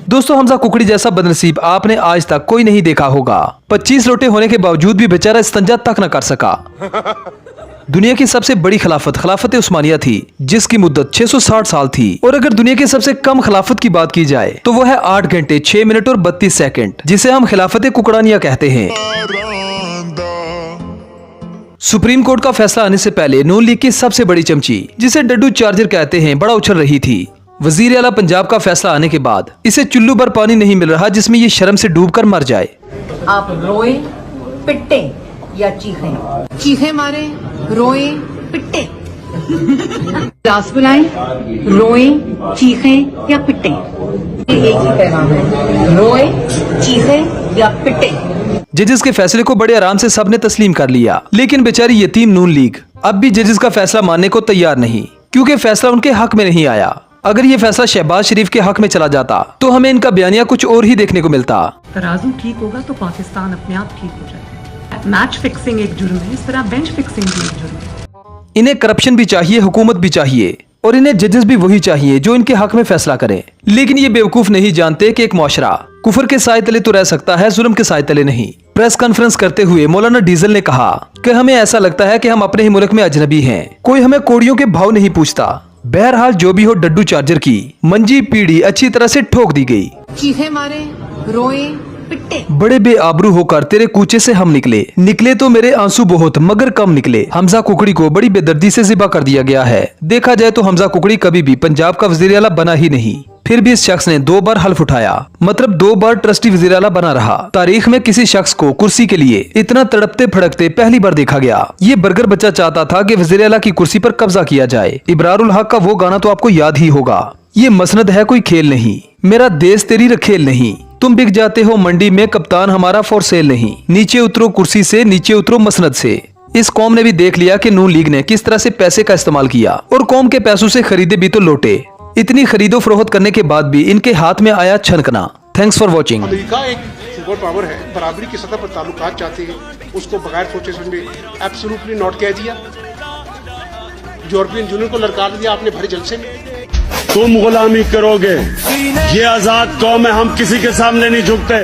दोस्तों, हमजा कुकड़ी जैसा बदनसीब आपने आज तक कोई नहीं देखा होगा। 25 लोटे होने के बावजूद भी बेचारा इस्तंजा तक न कर सका। दुनिया की सबसे बड़ी खिलाफत उस्मानिया थी, जिसकी मुद्दत 660 साल थी। और अगर दुनिया की सबसे कम खिलाफत की बात की जाए तो वो है 8 घंटे 6 मिनट और 32 सेकंड, जिसे हम खिलाफत कुकड़ानिया कहते हैं। सुप्रीम कोर्ट का फैसला आने से पहले नून लीग की सबसे बड़ी चमची, जिसे डड्डू चार्जर कहते हैं, बड़ा उछल रही थी। वजीर आला पंजाब का फैसला आने के बाद इसे चुल्लू भर पानी नहीं मिल रहा जिसमें ये शर्म से डूबकर मर जाए। आप रोए, पिटे या चीखें? चीखें मारे, रोए, पिटे। क्लास बुलाएं, रोए, चीखें या पिटे। एक ही पैगाम है, रोए, चीखें या पिटे। जजेस के फैसले को बड़े आराम से सबने तस्लीम कर लिया, लेकिन बेचारी यतीम नून लीग अब भी जजेस का फैसला मानने को तैयार नहीं, क्योंकि फैसला उनके हक में नहीं आया। अगर ये फैसला शहबाज शरीफ के हक में चला जाता तो हमें इनका बयानिया कुछ और ही देखने को मिलता। तराजू ठीक होगा तो पाकिस्तान अपने आप ठीक हो जाएगा। मैच फिक्सिंग एक जुर्म है, इस तरह बेंच फिक्सिंग भी एक जुर्म है। इन्हें करप्शन भी चाहिए, हुकूमत भी चाहिए, और इन्हें जजेस भी वही चाहिए जो इनके हक में फैसला करें। लेकिन ये बेवकूफ नहीं जानते कि एक मुआशरा कुफर के साए तले तो रह सकता है, जुल्म के साए तले नहीं। प्रेस कॉन्फ्रेंस करते हुए मौलाना डीजल ने कहा कि हमें ऐसा लगता है कि हम अपने ही मुल्क में अजनबी हैं, कोई हमें कोड़ियों के भाव नहीं पूछता। बहरहाल जो भी हो, डड्डू चार्जर की मंजी पीढ़ी अच्छी तरह से ठोक दी गई। चीखें मारे, रोए, पिटे। बड़े बेआबरू होकर तेरे कूचे से हम निकले तो मेरे आंसू बहुत मगर कम निकले। हमजा कुकड़ी को बड़ी बेदर्दी से ज़िबा कर दिया गया है। देखा जाए तो हमजा कुकड़ी कभी भी पंजाब का वज़ीर आला बना ही नहीं, फिर भी इस शख्स ने 2 बार हल्फ उठाया, मतलब 2 बार ट्रस्टी वज़ीर आला बना रहा। तारीख में किसी शख्स को कुर्सी के लिए इतना तड़पते फड़कते पहली बार देखा गया। ये बर्गर बच्चा चाहता था कि वज़ीर आला की कुर्सी पर कब्जा किया जाए। इब्रारुल हक का वो गाना तो आपको याद ही होगा, ये मसनद है कोई खेल नहीं, मेरा देश तेरी रखेल नहीं, तुम बिक जाते हो मंडी में, कप्तान हमारा फॉर सेल नहीं, नीचे उतरो कुर्सी से, नीचे उतरो मसनद से। इस कौम ने भी देख लिया कि नून लीग ने किस तरह से पैसे का इस्तेमाल किया, और कौम के पैसों से खरीदे भी तो लोटे। इतनी खरीदो फरोख्त करने के बाद भी इनके हाथ में आया छनकना। Thanks for watching. अमेरिका एक सुपर पावर है, बराबरी की सतह पर ताल्लुकात चाहते हैं, उसको बगैर सोचे समझे एब्सोल्युटली नॉट कह दिया। यूरोपियन यूनियन को ललकार दिया आपने भरे जलसे में। तुम गुलामी करोगे, ये आजाद कौम है, हम किसी के सामने नहीं झुकते।